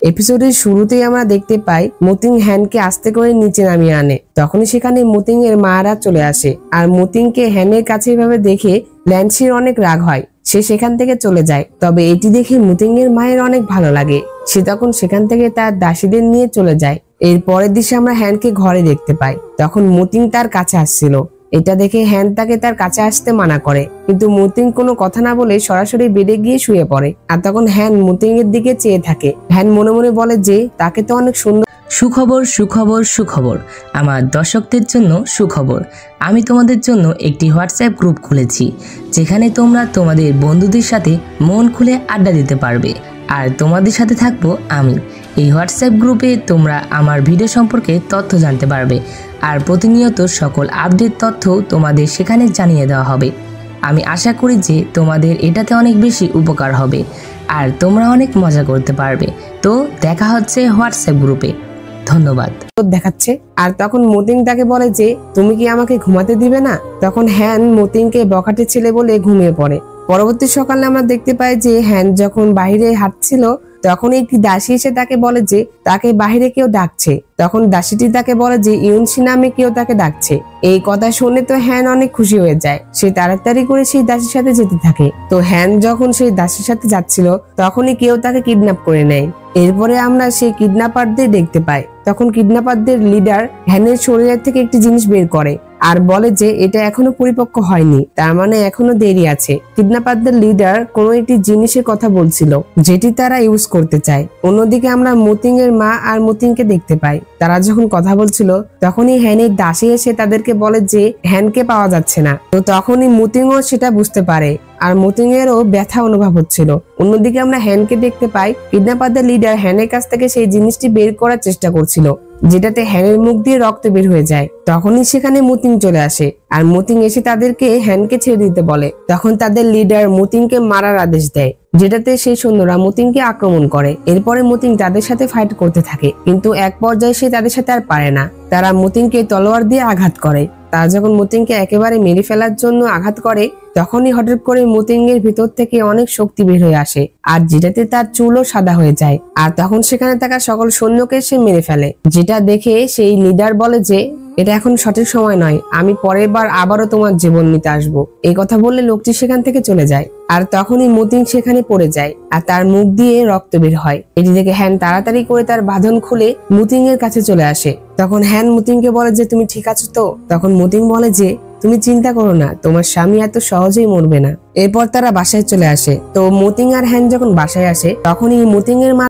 এপিসোডের শুরুতেই আমরা দেখতে পাই মতিং হ্যানকে আস্তে করে নিচে নামিয়ে আনে। তখনই সেখানে মতিং এর মারা চলে আসে আর মতিংকে হ্যানের কাছে এভাবে দেখে ল্যান্সির অনেক রাগ হয়। সে সেখান থেকে চলে যায়। তবে এটি দেখে মতিং এর মায়ের অনেক ভালো লাগে। সে তখন সেখান থেকে তার দাসীদের নিয়ে চলে যায়। এর পরের দিকে আমরা হ্যানকে ঘরে দেখতে পাই। তখন মতিং তার কাছে আসছিল। এটা দেখে হ্যান তাকে তার কাছে আসতে মানা করে, কিন্তু মতিং কোনো কথা না বলে সরাসরি বেডে গিয়ে শুয়ে পড়ে। আর তখন হ্যান মতিং এর দিকে চেয়ে থাকে। হ্যান মনে মনে বলে যে তাকে তো অনেক সুন্দর। সুখবর সুখবর সুখবর, আমার দর্শকদের জন্য সুখবর। আমি তোমাদের জন্য একটি হোয়াটসঅ্যাপ গ্রুপ খুলেছি, যেখানে তোমরা তোমাদের বন্ধুদের সাথে মন খুলে আড্ডা দিতে পারবে। আর তোমাদের সাথে থাকবো আমি। এই হোয়াটসঅ্যাপ গ্রুপে তোমরা আমার ভিডিও সম্পর্কে তথ্য জানতে পারবে, আর প্রতিনিয়ত সকল আপডেট তথ্য তোমাদের সেখানে জানিয়ে দেওয়া হবে। আমি আশা করি যে তোমাদের এটাতে অনেক বেশি উপকার হবে আর তোমরা অনেক মজা করতে পারবে। তো দেখা হচ্ছে হোয়াটসঅ্যাপ গ্রুপে। ধন্যবাদ। দেখাচ্ছে। আর তখন মতিং তাকে বলে যে তুমি কি আমাকে ঘুমাতে দিবে না? তখন হ্যান মতিংকে বখাটে ছেলে বলে ঘুমিয়ে পড়ে। পরবর্তী সকালে আমরা দেখতে পাই যে হ্যান যখন বাইরে হাঁটছিল তখন একটি দাসী এসে তাকে বলে যে তাকে বাইরে কেউ ডাকছে। তখন দাসীটি তাকে বলে যে ইউনসি নামে কেউ তাকে ডাকছে। এই কথা শুনে তো হ্যান অনেক খুশি হয়ে যায়। সে তাড়াতাড়ি করে সেই দাসীর সাথে যেতে থাকে। তো হ্যান যখন সেই দাসীর সাথে যাচ্ছিল তখনই কেউ তাকে কিডন্যাপ করে নেয়। এরপরে আমরা সেই কিডন্যাপারদের দেখতে পাই। তখন কিডন্যাপারদের লিডার হ্যানের শরীরের থেকে একটি জিনিস বের করে আর বলে যে এটা এখনো পরিপক্ক হয়নি, তার মানে এখনো দেরি আছে। কিডন্যাপারদের লিডার কোনো একটি জিনিসের কথা বলছিল যেটি তারা ইউজ করতে চায়। অন্যদিকে আমরা মতিং এর মা আর মতিংকে দেখতে পাই। তারা যখন কথা বলছিল তখনই হ্যানের দাসী এসে তাদেরকে বলে যে হ্যানকে পাওয়া যাচ্ছে না। তো তখনই মতিংও সেটা বুঝতে পারে আর মতিং এরও ব্যথা অনুভব হচ্ছিল। অন্যদিকে আমরা হ্যানকে দেখতে পাই কিডন্যাপারদের লিডার হ্যানের কাছ থেকে সেই জিনিসটি বের করার চেষ্টা করছিল, যেটাতে হ্যানের মুখ দিয়ে রক্ত বের হয়ে যায়। তখনই সেখানে মতিং চলে আসে আর মতিং এসে তাদেরকে হ্যানকে ছেড়ে দিতে বলে। তখন তাদের লিডার মতিংকে মারার আদেশ দেয়, যেটাতে সেই সৈন্যরা মতিংকে আক্রমণ করে। এরপরে মতিং তাদের সাথে ফাইট করতে থাকে, কিন্তু এক পর্যায়ে সে তাদের সাথে আর পারে না। তারা মতিংকে তলোয়ার দিয়ে আঘাত করে। তারা যখন মতিংকে একেবারে মেরে ফেলার জন্য আঘাত করে তখনই হঠাৎ করে মতিং এর ভিতর থেকে অনেক শক্তি বের হয়ে আসে, আর যেটাতে তার চুলও সাদা হয়ে যায়। আর তখন সেখানে থাকা সকল সৈন্যকে সে মেরে ফেলে। যেটা দেখে সেই লিডার বলে যে এটা এখন সঠিক সময় নয়, আমি পরের বার আবারও তোমার জীবন নিতে আসবো। এই কথা বললে লোকটি সেখান থেকে চলে যায়। আর তখনই মতিং সেখানে পড়ে যায় আর তার মুখ দিয়ে রক্ত বের হয়। এটি দেখে হ্যান তাড়াতাড়ি করে তার বাঁধন খুলে মতিং এর কাছে চলে আসে। তখন হ্যান মতিংকে বলে যে তুমি ঠিক আছো তো? তখন মতিং বলে যে তুমি চিন্তা করো না, তোমার স্বামী এত সহজেই মরবে না। এরপর তারা বাসায় চলে আসে। তো মতিং আর হ্যান যখন বাসায় আসে তখনই মতিং এর মা